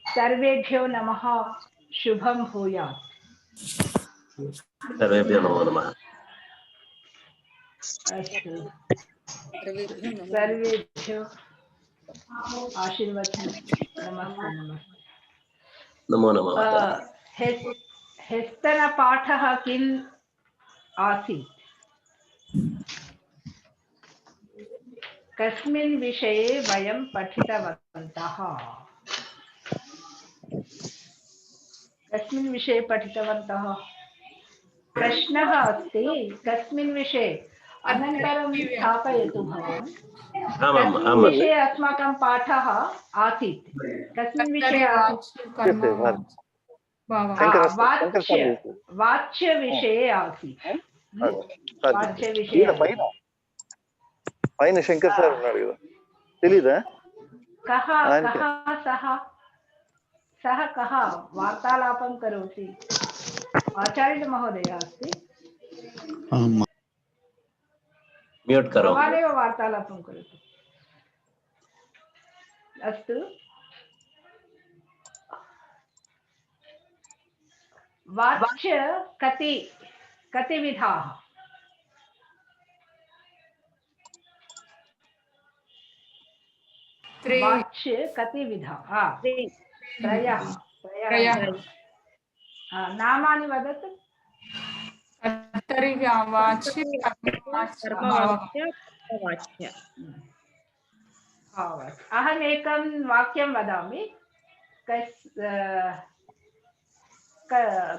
सर्वेभ्यो नमः। शुभं भूयात्। सर्वेभ्यो नमो नमः। अस्तु, सर्वेभ्यो आशीर्वचनं। नमस्ते नमस्ते। नमो नमः। ह्यस्तनपाठः किम् आसीत्? कस्मिन् विषये वयं पठितवन्तः? कस्मिन् विषये पठितवन्तः? प्रश्नः अस्ति कस्मिन् विषये? अनन्तरं स्थापयतु भवान्। कस्मिन् विषये अस्माकं पाठः आसीत्? कस्मिन् विषये आसीत्? वाच्यविषये आसीत्। वाच्यविषये పైన శంకర్ సార్ ఉన్నాడు కదా, తెలీదా? कः सः कः वार्तालापं करोति? आचार्य महोदय अस्ति? म्यूट् करोतु। भवानेव वार्तालापं करोतु। अस्तु, वाच्य कति विधाः? वाच्य कति विधाः? त्रयः। नामानि वदतु। अहम् एकं वाक्यं वदामि।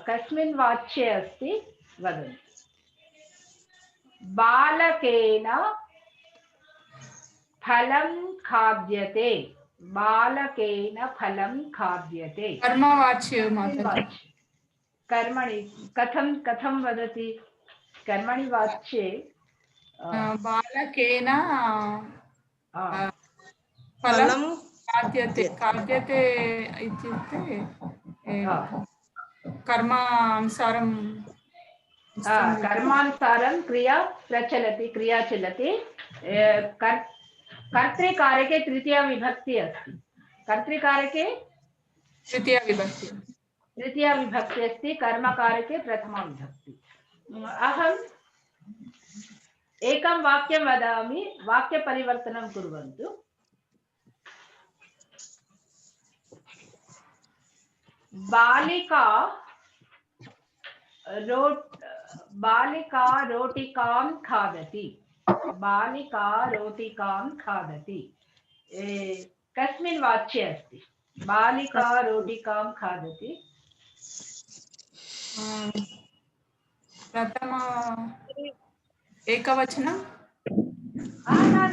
कस्मिन् वाच्ये अस्ति वदन्तु। बालकेन फलं खाद्यते। बालकेन फलं खाद्यते। कर्मणि कथं वदति? कर्मणि वाच्ये बालकेन फलं खाद्यते इत्युक्ते कर्मानुसारं क्रिया प्रचलति, क्रिया चलति। कर्तृकारके तृतीया विभक्ति अस्ति। कर्तृकारके तृतीया विभक्ति अस्ति। कर्मकारके प्रथमा विभक्ति। अहम् एकं वाक्यं वदामि, वाक्यपरिवर्तनं कुर्वन्तु। बालिका रोटिकां खादति। बालिका रोटिकां खादति। कस्मिन् वाच्ये अस्ति? बालिका रोटिकां खादति। प्रथम एकवचनं? न,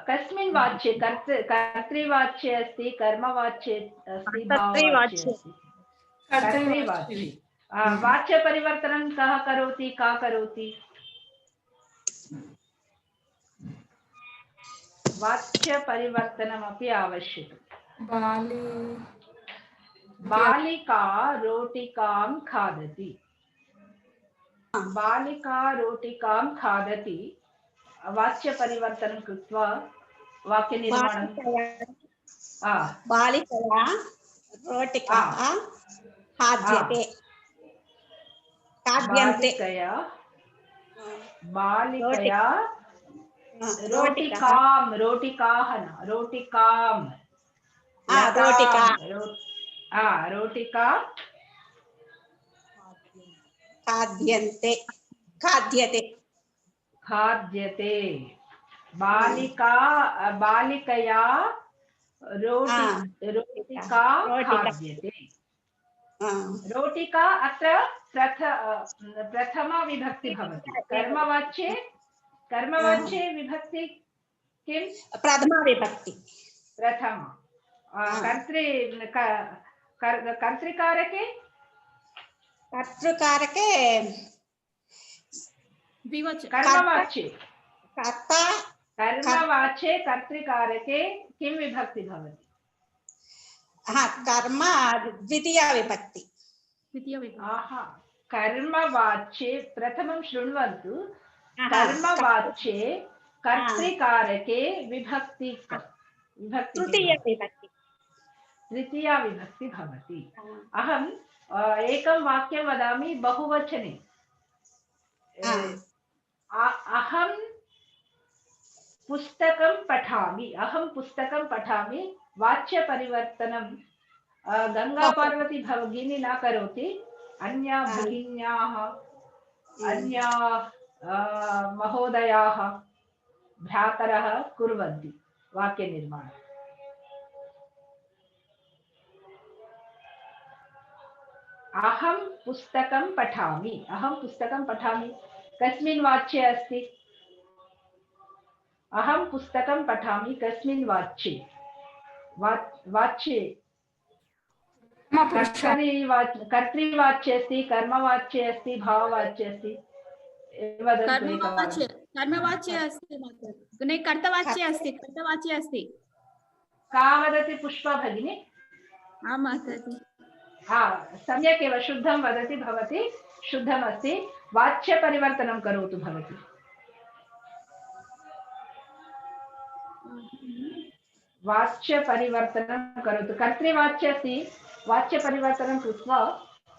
कस्मिन् वाच्ये? कर्तृवाच्ये अस्ति, कर्मवाच्ये अस्ति, भाववाच्ये अस्ति। कर्तृवाच्ये। वाच्यपरिवर्तनं कः करोति, का करोति? वाच्यपरिवर्तनमपि आवश्यकम्। बालिका रोटिकां खादति। बालिका रोटिकां खादति। वाच्यपरिवर्तनं कृत्वा वाक्यनिर्माणं। बालिकया रोटिका खाद्यते। बालिकया रोटिकाः रोटिका खाद्यते। बालिकया रोटिका खाद्यते। रोटिका अत्र प्रथमा विभक्ति भवति। कर्मवाच्ये विभक्ति किं? प्रथमा विभक्ति। प्रथमा। कर्तृकारके कर्मवाच्ये कर्तृकारके किं विभक्ति भवति? कर्म द्वितीया विभक्ति। कर्मवाच्ये प्रथमं शृण्वन्तु। कर्मवाच्ये कर्तृकारके विभक्ति तृतीया विभक्ति। तृतीया विभक्ति भवति। अहं एकं वाक्यं वदामि बहुवचने। अहं पुस्तकं पठामि, अहं पुस्तकं पठामि, वाच्यपरिवर्तनं गंगापार्वती भगिनी न करोति, अन्या भगिन्याः अन्या महोदयाः भ्रातरः कुर्वन्ति वाक्यनिर्माणम्। अहं पुस्तकं पठामि, अहं पुस्तकं पठामि कस्मिन् वाच्ये अस्ति? अहं पुस्तकं पठामि कस्मिन् वाच्ये? वाच्ये कर्तृवाच्ये अस्ति, कर्मवाच्ये अस्ति, भाववाच्ये अस्ति? कर्मवाच्ये अस्ति माताजि, कर्तवाच्ये अस्ति, कर्तवाच्ये अस्ति। का वदति पुष्पा भगिनी? आं माताजि। सम्यक् एव, शुद्धं वदति भवती, शुद्धमस्ति। वाच्यपरिवर्तनं करोतु भवती। वाच्यपरिवर्तनं करोतु। कर्तृवाच्ये अस्ति, वाच्यपरिवर्तनं कृत्वा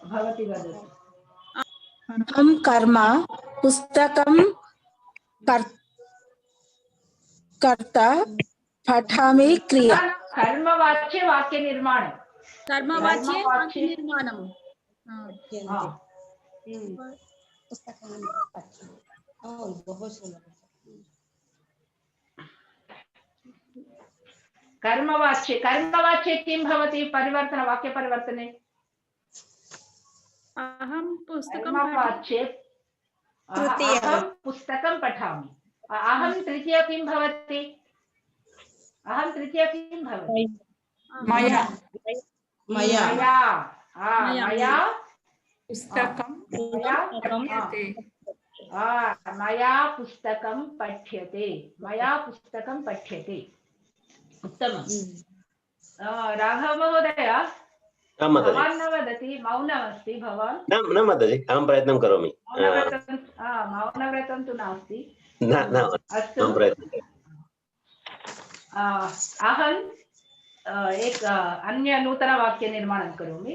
भवती वदतु। अहं कर्म पुस्तकं कर्ता पठामि क्रिया। कर्मवाच्ये वाक्यनिर्माणं। कर्मवाच्ये वाक्यनिर्माणं। पुस्तकानि पठामि। बहु सुलभं। कर्मवाच्ये किं भवति परिवर्तन, वाक्यपरिवर्तने? अहं पुस्तकं कर्मवाच्ये अहं पुस्तकं पठामि। अहं तृतीया किं भवति? अहं तृतीया किं भवति? मया पुस्तकं पठ्यते। मया पुस्तकं पठ्यते। उत्तमं। राघव महोदय, भवान् न वदति, मौनमस्ति भवान्? न माताजि, अहं प्रयत्नं करोमि। मौनव्रतं तु नास्ति। अस्तु, अहं एक अन्य नूतनवाक्यनिर्माणं करोमि।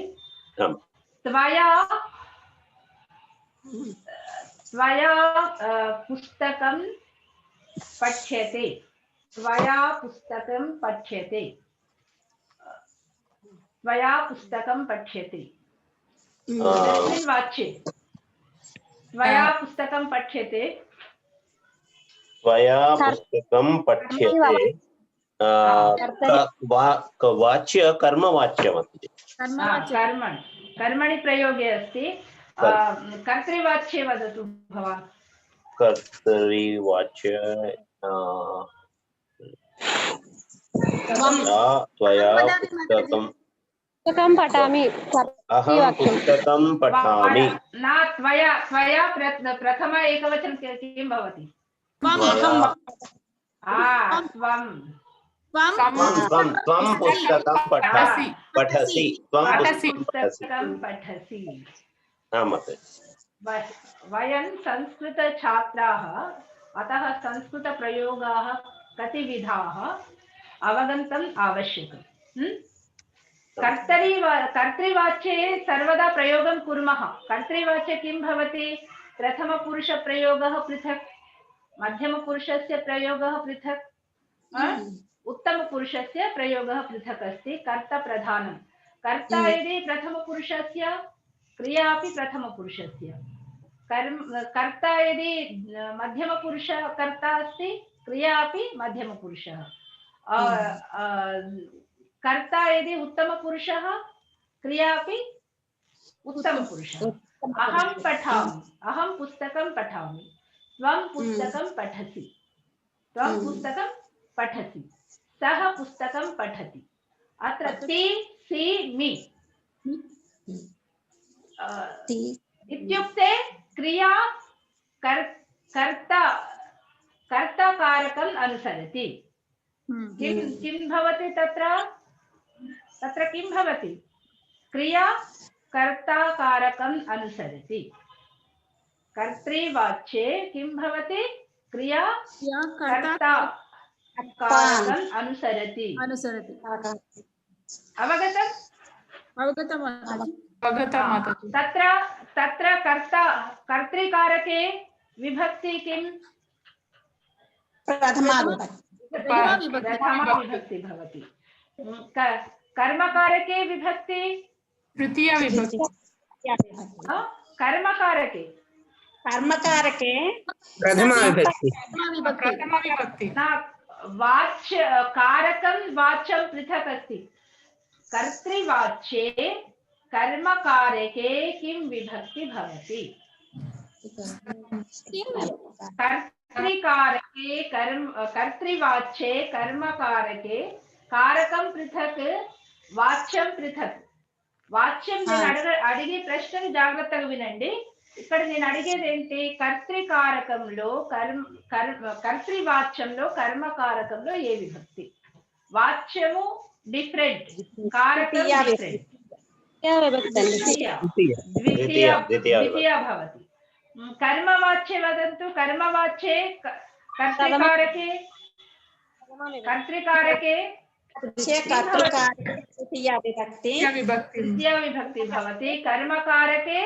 त्वया पुस्तकं पठ्यते। त्वया पुस्तकं पठ्यते। त्वया पुस्तकं पठ्यते। कस्मिन् वाच्ये? त्वया पुस्तकं पठ्यते। त्वया पुस्तकं पठ्यते। वाच्य कर्मवाच्यम् अस्ति। कर्मणि प्रयोगे अस्ति। कर्तृवाच्ये वदतु भवान्। कर्तृवाच्य त्वया पुस्तकं पठामि। अहं पुस्तकं पठामि। न त्वया प्रथम एकवचनं किं भवति? त्वं पुस्तकं पठसि। पुस्तकं पठसि। वयं संस्कृतछात्राः, अतः संस्कृतप्रयोगाः कतिविधाः अवगन्तुम् आवश्यकम्। कर्तृवाच्ये सर्वदा प्रयोगं कुर्मः। कर्तृवाच्ये किं भवति? प्रथमपुरुषप्रयोगः पृथक्, मध्यमपुरुषस्य प्रयोगः पृथक्, उत्तमपुरुषस्य प्रयोगः पृथक् अस्ति। कर्तप्रधानं। कर्ता यदि प्रथमपुरुषस्य, क्रिया अपि प्रथमपुरुषस्य। कर्ता यदि मध्यमपुरुष कर्ता अस्ति, क्रिया अपि मध्यमपुरुषः। कर्ता यदि उत्तमपुरुषः, क्रिया अपि उत्तमपुरुषः। अहं पठामि, अहं पुस्तकं पठामि। त्वं पुस्तकं पठसि। त्वं पुस्तकं पठसि। सः पुस्तकं पठति। अत्र ति, सि, मि इत्युक्ते क्रिया कर्ताकारकम् अनुसरति। किं भवति तत्र? किं भवति? क्रिया कर्ताकारकम् अनुसरति। कर्तृवाच्ये किं भवति? क्रिया कर्ताकारकम् अनुसरति। अवगतम्? अवगतं माताजि। अवगतं माताजि। तत्र तत्र कर्तृकारके विभक्ति किम्? प्रथमा विभक्ति। प्रथमा विभक्ति भवति। कर्मकारके विभक्ति तृतीया विभक्ति। कर्मकारके कर्मकारके प्रथमा विभक्ति। प्रथमा विभक्ति। वाच्य कारकं वाच्यं पृथक् अस्ति। कर्तृवाच्ये कर्मकारके किं विभक्ति भवति? कर्तृकारके कर्तृवाच्ये कर्मकारके कारकं पृथक् వాచ్యం పృథక్. వాచ్యం నేను అడిగే ప్రశ్నను జాగ్రత్తగా వినండి. ఇక్కడ నేను అడిగేది ఏంటి? కర్తృకారకంలో కర్తృవాచ్యంలో కర్మకారకంలో ఏ విభక్తి? వాచ్యము డిఫరెంట్, కారకం డిఫరెంట్. ద్వితీయ భవతి. कर्मवाच्ये वदन्तु. कर्मवाच्ये कर्तृकारके तृतीया विभक्ति भवति. कर्मकारके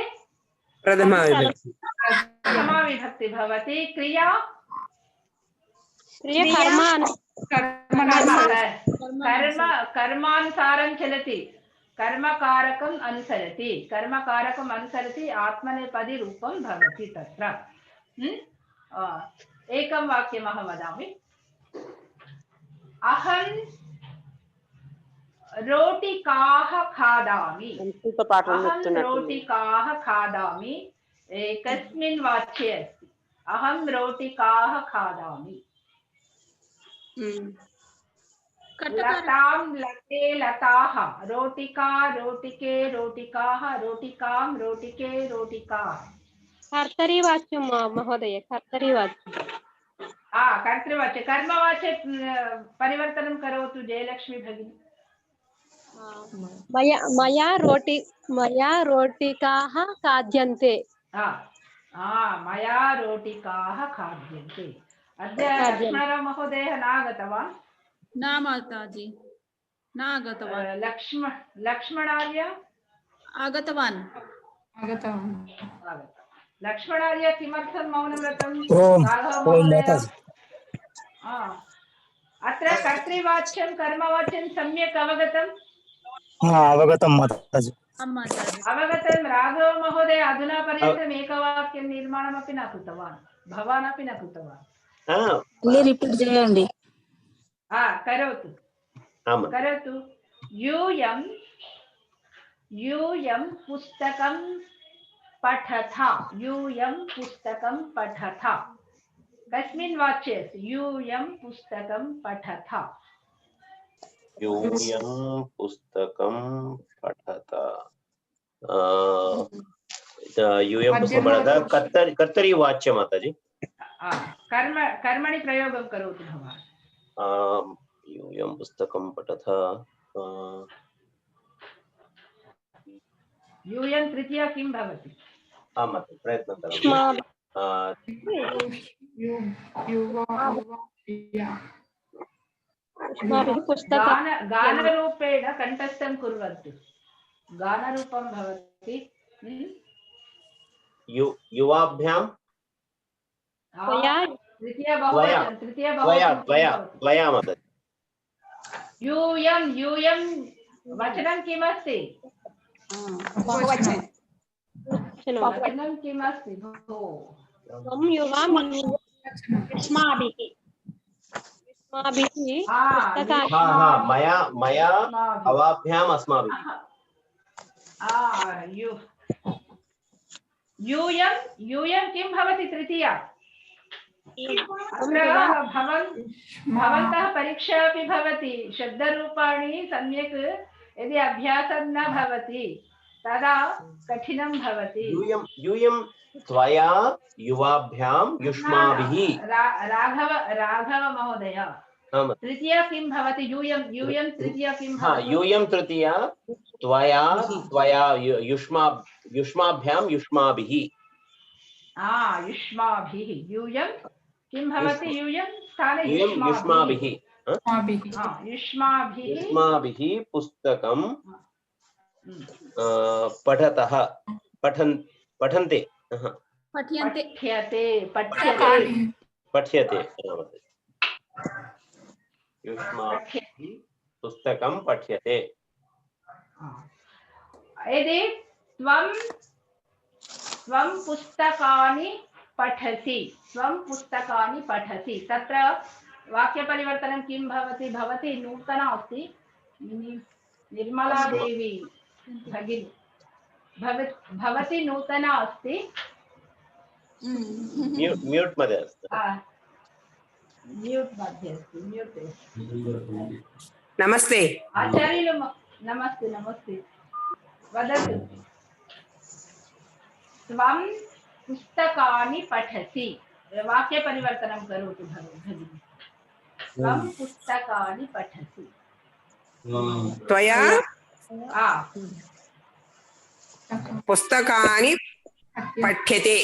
प्रथमा विभक्ति भवति. क्रिया कर्मानुसारं चलति. कर्मकारकम् अनुसरति. कर्मकारकम् अनुसरति आत्मनेपदी रूपं भवति तत्र. एकं वाक्यम् अहं वदामि. अहं रोटिकाः खादामि. अहं रोटिकाः खादामि कस्मिन् वाच्ये अस्ति? अहं रोटिकाः खादामि. लतां लते लताः. रोटिका रोटिके रोटिकाः. रोटिकां रोटिके रोटिकाः. कर्तरिवाच्यं महोदय. कर्तरिवाच्यं कर्तृवाच्य. कर्मवाच्ये परिवर्तनं करोतु जयलक्ष्मी भगिनी. मया रोटिकाः खाद्यन्ते. मया रोटिकाः खाद्यन्ते. अद्य लक्ष्मणराव महोदयः नागतवान्? न माताजि, न आगतवान्. लक्ष्मणार्य आगतवान्. लक्ष्मणार्य किमर्थं मौनं व्रतं? अत्र कर्तृवाच्यं कर्मवाच्यं सम्यक् अवगतम्? अवगतं माताजि. अवगतं. राघव महोदय अधुना पर्यन्तम् एकवाक्यं निर्माणमपि न कृतवान्. भवान् अपि न कृतवान्. रिपीट् చేయండి. करोतु करोतु. यूयं पुस्तकं पठथ. यूयं पुस्तकं पठथ. कस्मिन् वाच्ये अस्ति? यूयं पुस्तकं पठथ. यूयं पुस्तकं पठत. यूयं पुस्तकं पठत. कर्तरि वाच्य माताजि. कर्मणि प्रयोगं करोतु भवान्. यूयं पुस्तकं पठत. यूयं तृतीया किं भवति? प्रयत्नं करोमि. गानरूपेण कण्ठस्थं कुर्वन्तु. गानरूपं भवति. युवाभ्यां यूयं वचनं किमस्ति? वचनं किमस्ति भो? मया अवाभ्याम् अस्माभिः. यूयं किं भवति? तृतीया. भवन्तः परीक्षा अपि भवति. शब्दरूपाणि सम्यक् यदि अभ्यासं न भवति तदा कठिनं भवति. यूयं त्वया युवाभ्यां युष्माभिः. राघव महोदय, तृतीया किं भवति? यूयं तृतीया किं भवति? यूयं तृतीया त्वया युष्माभ्यां युष्माभिः. युष्माभिः. यूयं किं भवति? यूयं स्थाने युष्माभिः. युष्माभिः पुस्तकं पठतः पठन्ते पठ्यन्ते पठ्यते युष्माभिः पुस्तकं पठ्यते। यदि त्वं पुस्तकानि पठसि तत्र वाक्यपरिवर्तनं किं भवति? भवती नूतना अस्ति, निर्मला देवी भगिनी भवती नूतना अस्ति, म्यूट् मध्ये अस्ति। नमस्ते आचार्युలు नमस्ते वदतु। त्वं पुस्तकानि पठसि, वाक्यपरिवर्तनं करोतु भगिनी। त्वं पुस्तकानि पठसि, त्वया पुस्तकानि पठ्यते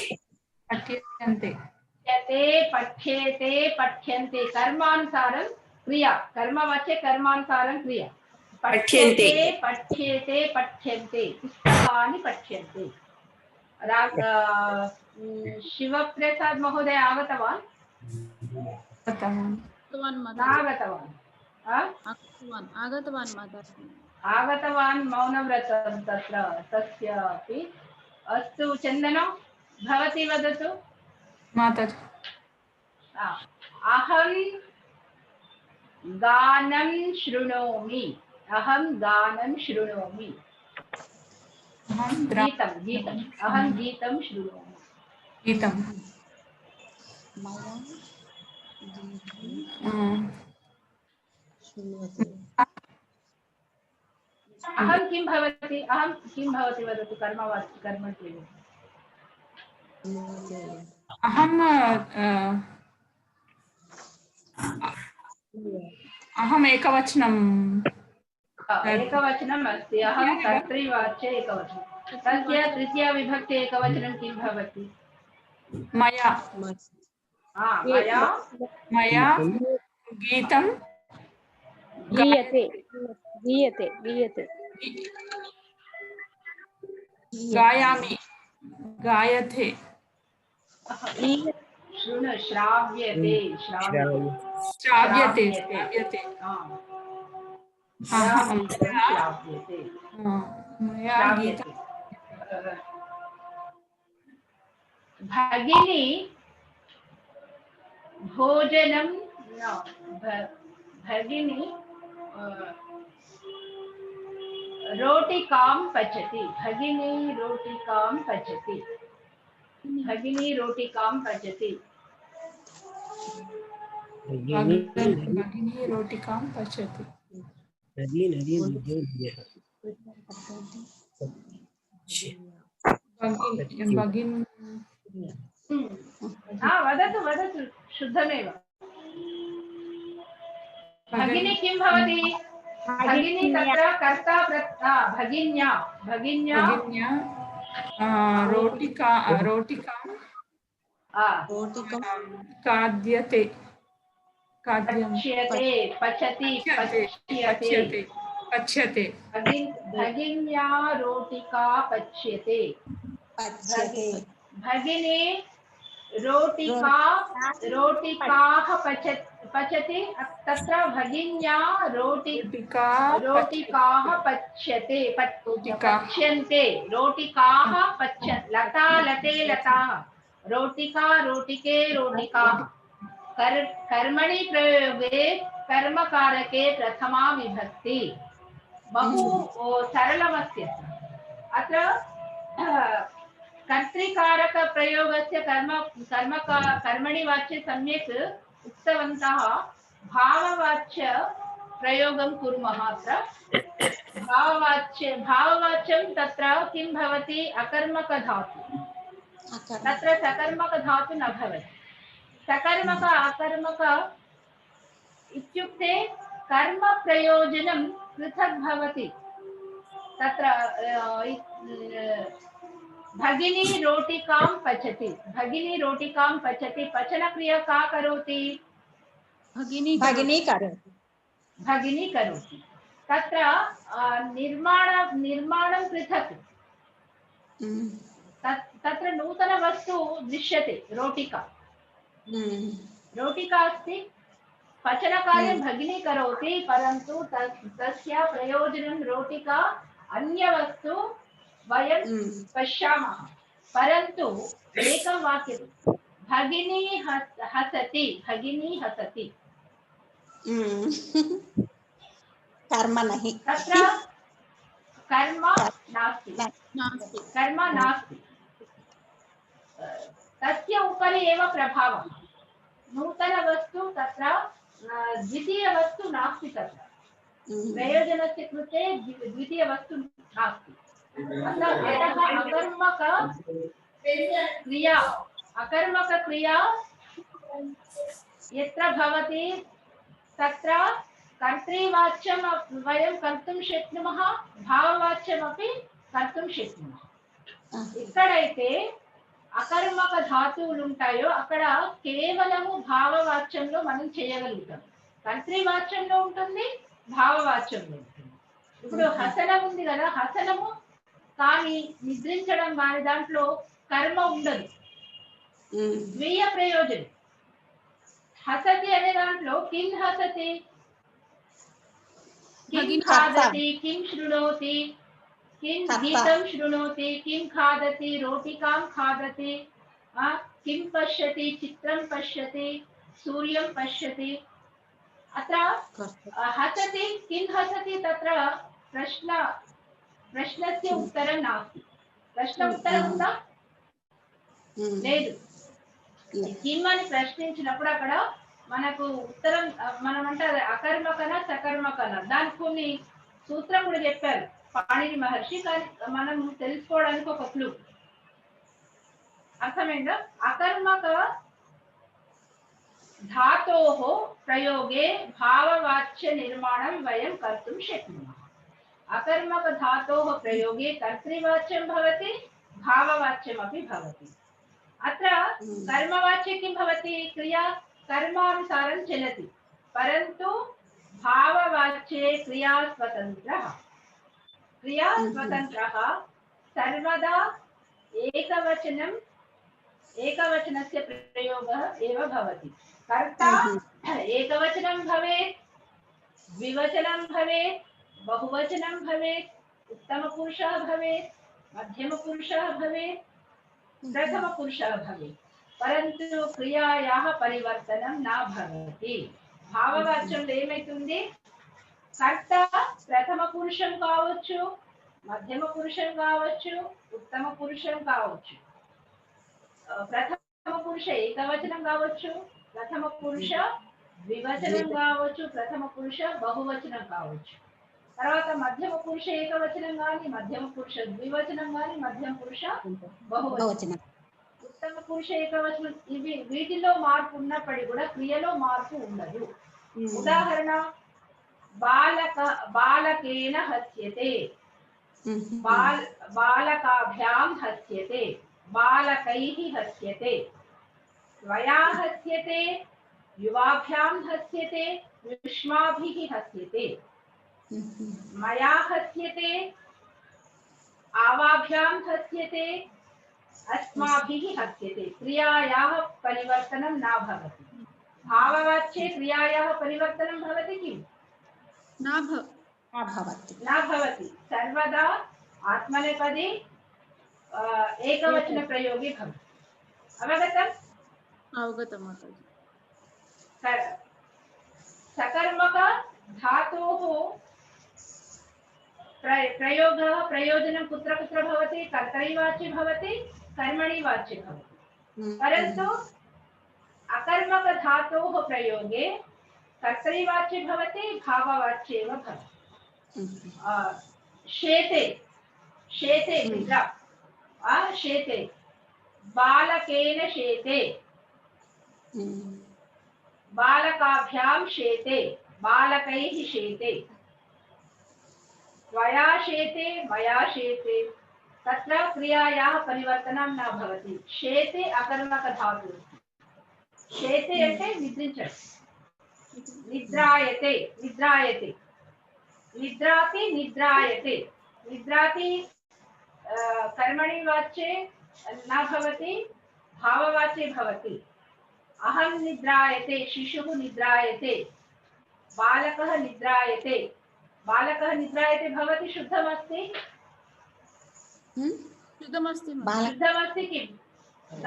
पठ्यन्ते कर्मानुसारं क्रिया, कर्मवाच्ये कर्मानुसारं क्रिया। पठ्यन्ते पुस्तकानि पठ्यन्ते। शिवप्रसाद महोदय आगतवान्? आगतवान् मौनव्रतं तत्र तस्यापि। अस्तु चन्दन भवती वदतु। माताजि अहं गानं शृणोमि, गीतम् अहं गीतं शृणोमि। अहं किं भवति वदतु। कर्मणि अहम् एकवचनम् अस्ति। अहं कर्तृवाच्ये एकवचनं। तस्य तृतीया विभक्ति एकवचनं किं भवति? मया गीतं गीयते गायामि गायते श्राव्यते भगिनी भोजनं भगिनी रोटिकां पचति। भगिनी रोटिकां पचति। भगिनी रोटिकां पचति। वदतु शुद्धमेव। भगिनी किं भवति? भगिनी तत्र कर्ता भगिन्या रोटिकां खाद्यते पच्यते भगिन्या रोटिका पच्यते। भगिनी रोटिकाः पचति। तत्र भगिन्या रोटिकाः पच्यन्ते। रोटिकाः लता लते लताः। रोटिका रोटिके रोटिकाः। कर्मणि प्रयोगे कर्मकारके प्रथमा विभक्ति। बहु सरलमस्ति। अत्र कर्तृकारक प्रयोगस्य कर्मणि वाच्ये सम्यक् उक्तवन्तः। भाववाच्य प्रयोगं कुर्मः। अत्र भाववाच्यं तत्र किं भवति? अकर्मक धातु। तत्र सकर्मक धातु न भवति। सकर्मक अकर्मक इत्युक्ते कर्म प्रयोजनं पृथक् भवति। तत्र भगिनी रोटिकां पचति। पचनक्रिया का करोति? भगिनी करोति। भगिनी करोति। तत्र निर्माणं पृथक्। तत्र नूतनवस्तु दृश्यते, रोटिका। रोटिका अस्ति, पचनकार्यं भगिनी करोति, परन्तु तस्य प्रयोजनं रोटिका अन्यवस्तु वयं पश्यामः। परन्तु एकं वाक्यं, भगिनी हसति, भगिनी हसति। कर्म नहि, तत्र कर्म नास्ति, कर्म नास्ति, तस्य उपरि एव प्रभावः। नूतनवस्तु तत्र द्वितीयवस्तु नास्ति, तत्र प्रयोजनस्य कृते द्वितीयवस्तु नास्ति। अतः अकर्मकक्रिया यत्र भवति तत्र कर्तृवाच्यं वयं कर्तुं शक्नुमः, भाववाच्यमपि कर्तुं शक्नुमः। इक्कडैते అకర్మక ధాతువులు ఉంటాయో అక్కడ కేవలము భావవాచ్యంలో మనం చేయగలుగుతాం. కర్తృవాచ్యంలో ఉంటుంది, భావవాచ్యంలో ఉంటుంది. ఇప్పుడు హసనం ఉంది కదా, హసనము కానీ నిద్రించడం కానీ దాంట్లో కర్మ ఉండదు, స్వీయ ప్రయోజనం. హసతి అనే దాంట్లో కిం హసతి, కిం ఖాదతి, కిం శృణోతి, किं गीतं शृणोति, किं खादति, रोटिकां खादति, किं पश्यति, चित्रं पश्यति, सूर्यं पश्यति। अत्र हसति, किं हसति, तत्र प्रश्नस्य उत्तरं नास्ति. प्रश्न उत्तरं ఉందా? లేదు. కిం అని ప్రశ్నించినప్పుడు అక్కడ మనకు ఉత్తరం మనం అంటే అకర్మకన సకర్మకన దానికి కొన్ని సూత్రం కూడా చెప్పారు పాణిని మహర్షి. కానీ మనం తెలుసుకోవడానికి ఒక క్లూ. అర్థమైందా? అకర్మక धातोः प्रयोगे भाववाच्य निर्माणं वयं कर्तुं शक्नुमः। अकर्मक धातोः प्रयोगे कर्तृवाच्यं भवति, भाववाच्यमपि भवति। अत्र कर्मवाच्ये किं भवति? क्रिया कर्मानुसारं चलति, परन्तु भाववाच्ये क्रिया स्वतन्त्रः। क्रिया स्वतन्त्रः सर्वदा एकवचनस्य प्रयोगः एव भवति। कर्ता एकवचनं भवेत्, द्विवचनं भवेत्, बहुवचनं भवेत्, उत्तमपुरुषः भवेत्, मध्यमपुरुषः भवेत्, प्रथमपुरुषः भवेत्, परन्तु क्रियायाः परिवर्तनं न भवति। भाववाच्यं ఏమైతుంది? కర్త ప్రథమ పురుషం కావచ్చు, మధ్యమ పురుషం కావచ్చు, ఉత్తమ పురుషం కావచ్చు, ప్రథమ పురుష ఏకవచనం కావచ్చు, ప్రథమ పురుష ద్వివచనం కావచ్చు, ప్రథమ పురుష బహువచనం కావచ్చు, తర్వాత మధ్యమ పురుష ఏకవచనం కానీ, మధ్యమ పురుష ద్వివచనం కానీ, మధ్యమ పురుష బహువచనం, ఉత్తమ పురుష ఏకవచనం. ఇవి వీటిలో మార్పు ఉన్నప్పటికీ కూడా క్రియలో మార్పు ఉండదు. ఉదాహరణ, బాలకేన హస్యతే, బాలకాభ్యాం హస్యతే, బాలకైః హస్యతే, त्वया हस्यते, युवाभ्यां हस्यते, युष्माभिः हस्यते, मया हस्यते, आवाभ्यां हस्यते, अस्माभिः हस्यते। क्रियायाः परिवर्तनं न भवति। भाववाच्ये क्रियायाः परिवर्तनं भवति किम्? न भवति। सर्वदा आत्मनेपदी एकवचनप्रयोगे भवति। अवगतम्? अवगतं माताजि। सकर्मक धातोः प्रयोजनं कुत्र कुत्र भवति? कर्तरिवाच्ये भवति, कर्मणि वाच्ये भवति। परन्तु अकर्मक धातोः प्रयोगे कर्तरिवाच्ये भवति, भाववाच्ये एव भवति। शेते, शेते निद्रा, शेते, बालकेन शेते, बालकाभ्यां शेते, बालकैः शेते, त्वया शेते, मया शेते। तत्र क्रियायाः परिवर्तनं न भवति। शेते अकर्मक धातुः। शेते అంటే నిద్రించడం, निद्रायते निद्रायते निद्राति निद्रायते निद्राति कर्मणि वाच्ये न भवति भाववाच्ये भवति अहं निद्रायते शिशुः निद्रायते बालकः निद्रायते भवति शुद्धमस्ति शुद्धमस्ति शुद्धमस्ति किं न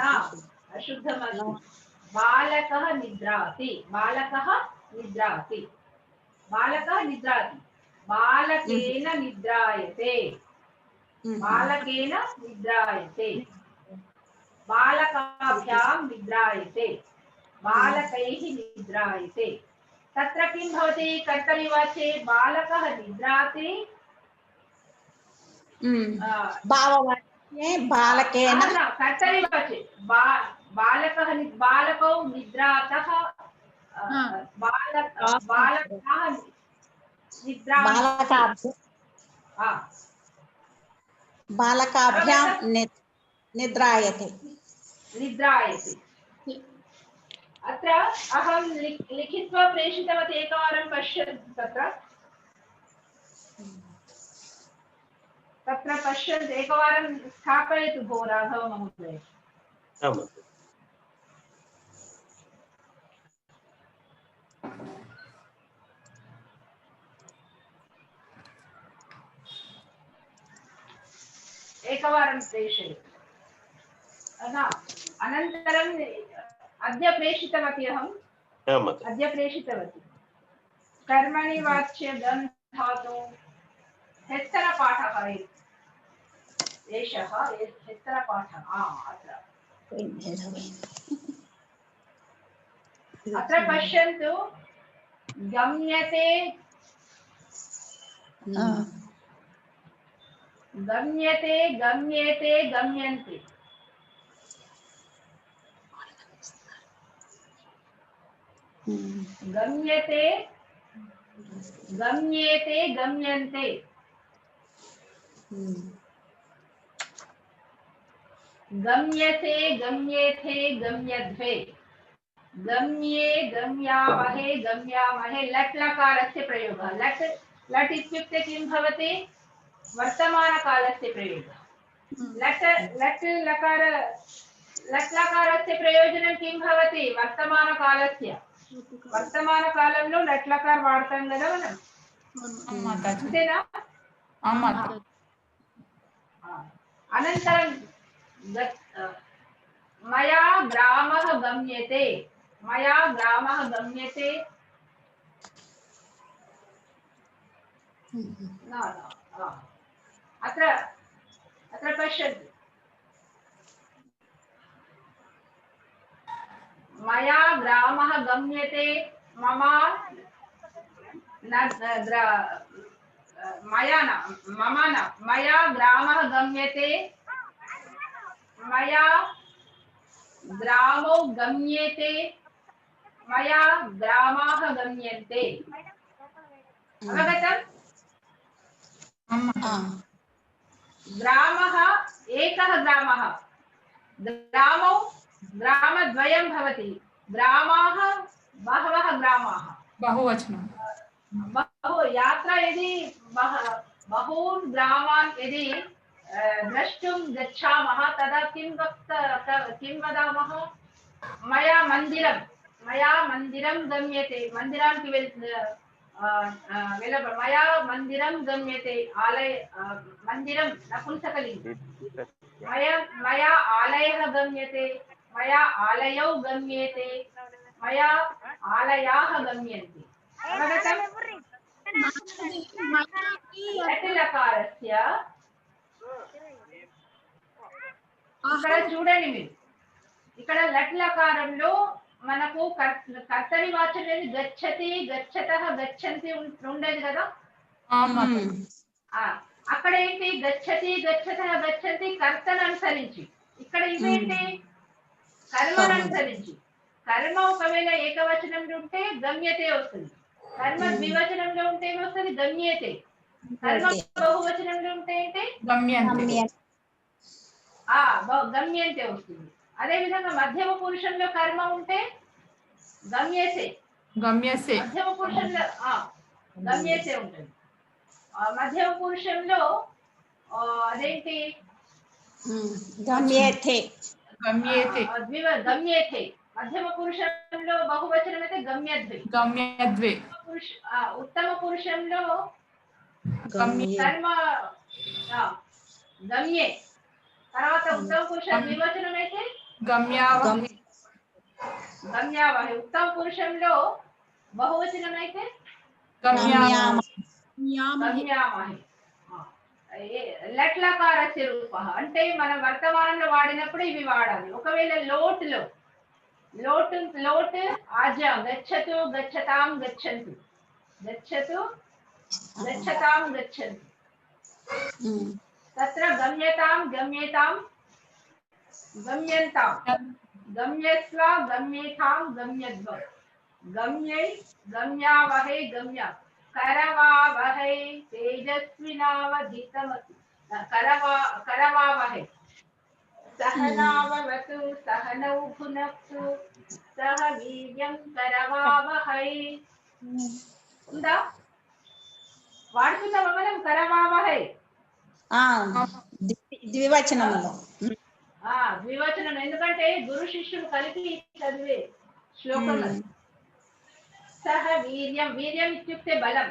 अशुद्धमस्ति बालकः निद्राति बालकेन निद्रायते बालकाभ्यां निद्रायते बालकैः निद्रायते तत्र किं भवति कर्तरिवाच्ये बालकः निद्राति भाववाच्ये बालकेन कर्तरिवाच्ये बालकौ निद्रातः बालकाः बालकाभ्यां निद्रायते अत्र अहं लिखित्वा प्रेषितवती एकवारं पश्यन्तु तत्र पश्यन्तु एकवारं स्थापयतु भो राघव महोदय एकवारं प्रेषयतु अनन्तरं अद्य प्रेषितवती कर्मणि वाच्य गन् धातु हेस्तरपाठः एषः हेस्तरपाठः अत्र पश्यन्तु गम्यते गम्यते गम्येते गम्यन्ते गम्यते गम्येते गम्यन्ते गम्यते गम्येथे गम्यध्वे गम्ये गम्यामहे गम्यामहे लट् लकारस्य प्रयोगः लट् इत्युक्ते किं भवति वर्तमानकालस्य प्रयोगः लट् लकारस्य प्रयोजनं किं भवति वर्तमानकाలంలో లట్ లకార్ వాడతాం కదా మనం అంతేనా అనంతరం మయా గ్రామః గమ్యతే అత్ర పశ్యन्तు मया ग्रामः गम्यते मम मया ग्रामः गम्यते मया ग्रामो गम्येते मया ग्रामाः गम्यन्ते अवगतम् ग्रामः एकः ग्रामः ग्रामौ ग्रामद्वयं भवति ग्रामाः बहवः ग्रामाः बहुवचनं यात्रा यदि बहून् ग्रामान् यदि द्रष्टुं गच्छामः तदा किं वदामः मया मन्दिरं गम्यते मन्दिराనికి मया मन्दिरं गम्यते आलय मन्दिरं नपुंसकलिङ्गं मया आलयः गम्यते मया आलयौ गम्येते मया आलयाः गम्यन्ते लकारस्य ఇక్కడ చూడండి మీరు ఇక్కడ లట్ లకారంలో మనకు కర్తరి వాచకం అనేది గచ్చతి గచ్చతః గచ్చంతి ఉండేది కదా అక్కడ ఏంటి గచ్చతి గచ్చతః గచ్చంతి కర్తను అనుసరించి ఇక్కడ ఇవేంటి కర్మను అనుసరించి కర్మ ఒకవేళ ఏకవచనంలో ఉంటే గమ్యతే వస్తుంది కర్మ ద్వివచనంలో ఉంటే ఏమొస్తుంది గమ్యేతే కర్మ బహువచనంలో ఉంటే ఏంటి గమ్యంతే వస్తుంది అదే విధంగా మధ్యమ పురుషంలో కర్మ ఉంటే గమ్యేతే గమ్యసే. మధ్యమ పురుషంలో గమ్యసే ఉంటుంది. మధ్యమ పురుషంలో అదేంటి గమ్యేథే. గమ్యేతే. గమ్యేథే. మధ్యమ పురుషంలో బహువచనం అయితే గమ్యద్వే. గమ్యద్వే. ఉత్తమ పురుషంలో గమ్యే. కర్మ గమ్యే. తర్వాత ఉత్తమ పురుష ద్వివచనం అయితే గమ్యావహి. గమ్యావహి. ఉత్తమ పురుషంలో బహువచనం అయితే గమ్యామహి. లట్లకారస్య రూప అంటే మనం వర్తమానంలో వాడినప్పుడు ఇవి వాడాలి. ఒకవేళ లోటులో లోటు ఆజా గచ్చతు గచ్చతాం గచ్చంతు గచ్చతు గచ్చతాం గచ్చంతు తత్ర గమ్యతాం గమ్యేతాం గమ్యంతాం గమ్యస్వ గమ్యేతాం గమ్యద్వ గమ్యై గమ్యావహై గమ్య కరవావహై తేజస్వినావధీతమస్తు కరవావహై సహనావవతు సహనౌ భునక్తు సహ వీర్యం కరవావహై. ఉందా? వాడుతున్నావా మనం కరవావహై? ద్వివచనంలో. ద్వివచనం. ఎందుకంటే గురు శిష్యులు కలిపి చదివే శ్లోకం. సహ వీర్యం. వీర్యం ఇత్యుక్తే బలం.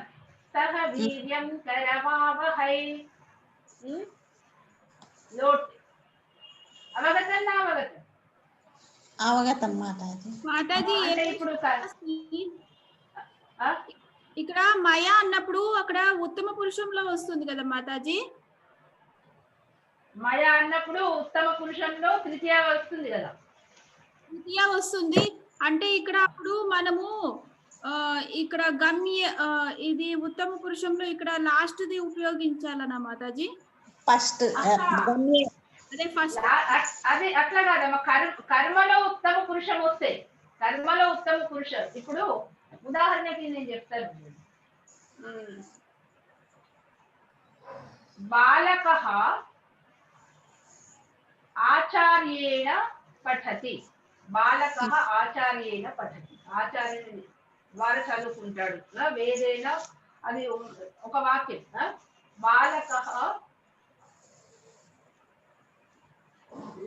సహ వీర్యం కరవావహై. లోట్. అవగతం నా అవగతం? అవగతం మాతాజీ. మాతాజీ ఇప్పుడు ఇక్కడ మయా అన్నప్పుడు అక్కడ ఉత్తమ పురుషంలో వస్తుంది కదా మాతాజీ? మయా అన్నప్పుడు ఉత్తమ పురుషంలో తృతీయ వస్తుంది కదా. తృతీయ వస్తుంది అంటే ఇక్కడ అప్పుడు మనము ఇక్కడ గమ్య ఇది ఉత్తమ పురుషంలో ఇక్కడ లాస్ట్ ది ఉపయోగించాలనా మాతాజీ? ఫస్ట్ గమ్య. అదే ఫస్ట్. అది అట్లా కాదమ్మా. కర్మలో ఉత్తమ పురుషం వస్తే కర్మలో ఉత్తమ పురుషం. ఇప్పుడు ఉదాహరణకి నేను చెప్తాను. బాలకః ఆచార్యేణ పఠతి. బాలకః ఆచార్యేణ పఠతి. ఆచార్యుని ద్వారా చదువుకుంటాడు. వేదేన అది ఒక వాక్యం. బాలకః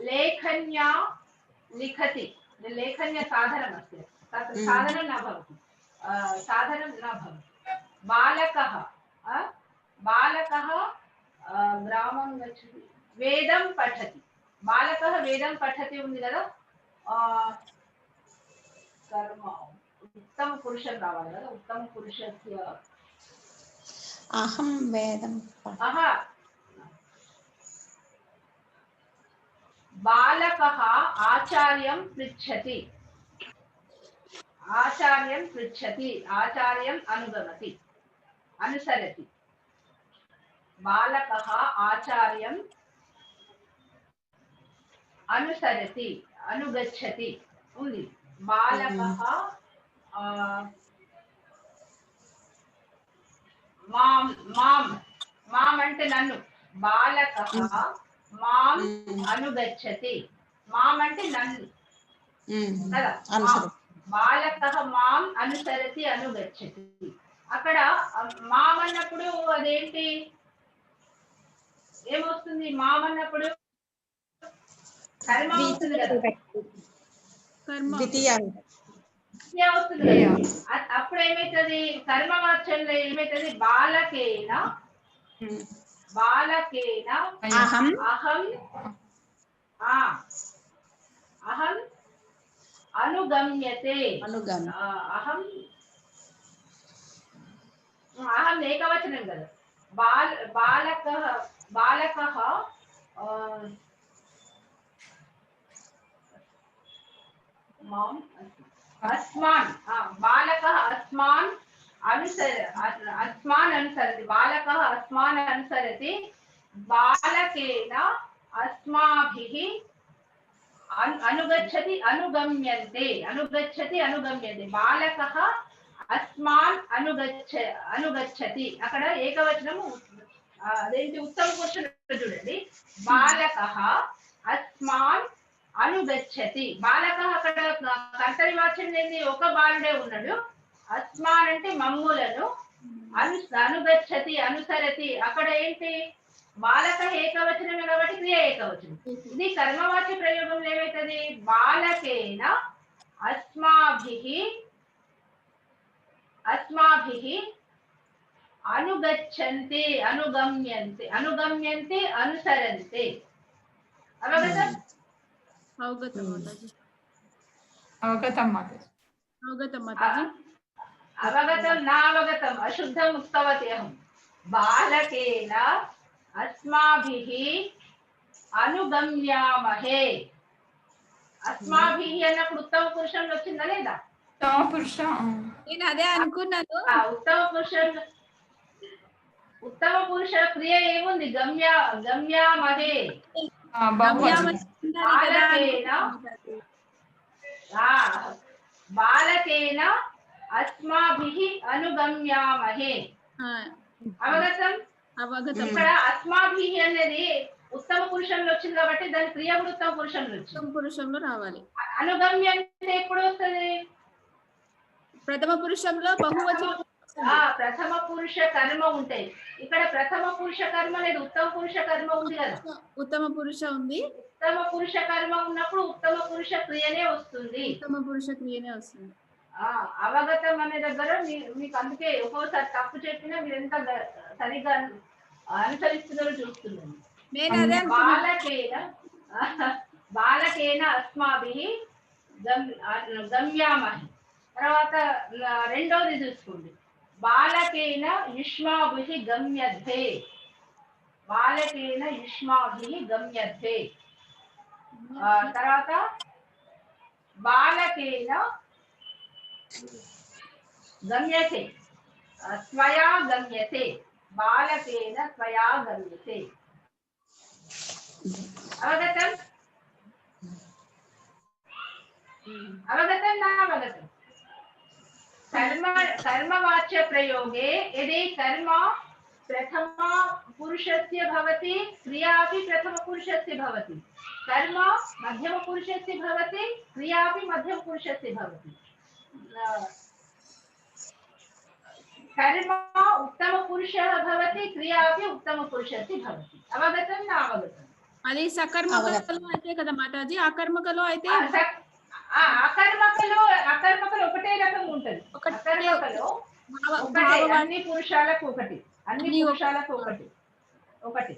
लेखन्या लिखति. लेखन्या साधनम् अस्ति. तत् साधनं न भवति. साधनं न भवति. बालकः ग्रामं गच्छति. वेदं पठति. बालकः वेदं पठति ఉంది కదా. కర్మ ఉత్తమ పురుషం రావాలి కదా. ఉత్తమ పురుషస్య అహం వేదం. బాలకః ఆచార్యం పృచ్ఛతి. ఆచార్యం పృచ్ఛతి. ఆచార్యం అనుగమతి అనుసరతి. బాలకః ఆచార్యం అనుసరతి అనుగచ్చతి ఉంది. బాలకః మాం అంటే నన్ను. బాలకః మాం అనుగచ్చతి. మాం అంటే నన్ను కదా. బాలకః మాం అనుసరతి అనుగచ్చతి. అక్కడ మాం అన్నప్పుడు అదేంటి ఏమొస్తుంది? మాం అన్నప్పుడు కర్మ వస్తుంది కదా. ద్వితీయ వస్తుంది కదా. అప్పుడు ఏమైతుంది? కర్మవాచ్యంలో ఏమైతుంది? బాలకేన అహం అనుగమ్యతే. అహం ఏకవచనం కదా. బాలకః అస్మాన్. బాలకः అస్మాన్ అస్మాన్ అనుసరతి. బాలకः అస్మాన్ అనుసరతి. బాలకేన అస్మాభిః అనుగచ్చతి అనుగమ్యంతే. అనుగచ్చతి అనుగమ్యంతే. బాలకः అస్మాన్ అనుగచ్చతి. అక్కడ ఏకవచనము. అదేంటి? ఉత్తమ పురుషుడు చూడండి. బాలకः అస్మాన్ అనుగచ్చతి. బాలకः అక్కడ కర్తరి వాచ్యం లేని ఒక బాలుడే ఉన్నాడు. అస్మాన్ అంటే మమ్ములను, అనుగచ్చతి అనుసరతి అక్కడ ఏంటి బాలక ఏకవచనమే కాబట్టి క్రియ ఏకవచనం. ఇది కర్మవాచ్య ప్రయోగంలో ఏమైతుంది బాలకేన అస్మాభిః అనుగచ్చంతి అనుగమ్యంతి అనుసరంతి. అవగతం అవగతం మాతాజీ. అవగతం మాతాజీ. అవగతం మాతాజీ. అవగతం నావగతం అశుద్ధం ఉక్తవతి అహం. బాలకేన అస్మాభిః అనుగమ్యామహే. అస్మాభిః అన్నప్పుడు ఉత్తమ పురుషంలో వచ్చిందా లేదా? ఉత్తమ పురుష. నేను అదే అనుకున్నాను. ఉత్తమ పురుష క్రియ ఏముంది గమ్యామహే. బాలకేన అస్మాభిః అనుగమ్యామహే. అవగతం. అవగతం. ఇక్కడ అస్మాభిః అనేది ఉత్తమ పురుషంలో వచ్చింది కాబట్టి దాని క్రియ కూడా ఉత్తమ పురుషంలో వచ్చింది. ఉత్తమ పురుషంలో రావాలి. అనుగమ్యంతే ఎప్పుడు వస్తుంది? ప్రథమ పురుషంలో బహువచనం. ప్రథమ పురుష కర్మ ఉంటాయి. ఇక్కడ ప్రథమ పురుష కర్మ లేదు, ఉత్తమ పురుష కర్మ ఉంది కదా. ఉత్తమ పురుష ఉంది. ఉత్తమ పురుష కర్మ ఉన్నప్పుడు ఉత్తమ పురుష క్రియనే వస్తుంది. ఉత్తమ పురుష క్రియనే వస్తుంది. అవగతం అనే దగ్గర మీకు అందుకే ఒక్కోసారి తప్పు చెప్పినా మీరు ఎంత సరిగ్గా అనుసరిస్తున్నారో చూస్తున్నాను. బాలకేన అస్మాభిః గమ్యామహి. తర్వాత రెండోది చూసుకోండి, బాలకేన యుష్మాభిః గమ్యధ్వే. బాలకేన యుష్మాభిః గమ్యధ్వే. తర్వాత బాలకేన గమ్యతే త్వయా గమ్యతే. బాలకేన త్వయా గమ్యతే. అవగతం అవగతం నా అవగతం. कर्मवाच्य प्रयोगे यदि कर्म प्रथम पुरुषस्य भवति क्रिया अपि प्रथम पुरुषस्य भवति, कर्म मध्यम पुरुषस्य भवति क्रिया अपि मध्यम पुरुषस्य भवति, कर्म उत्तम पुरुषः भवति क्रिया अपि उत्तम पुरुषस्य भवति. अवगतं न अवगतं? అది సకర్మకలో అయితే కదా మాతాజీ. అకర్మకలో అయితే అకర్మకలో ఒకటే రకం ఉంటది. అకర్మకలో అన్ని పురుషాలకు ఒకటి, అన్ని పురుషాలకు ఒకటి.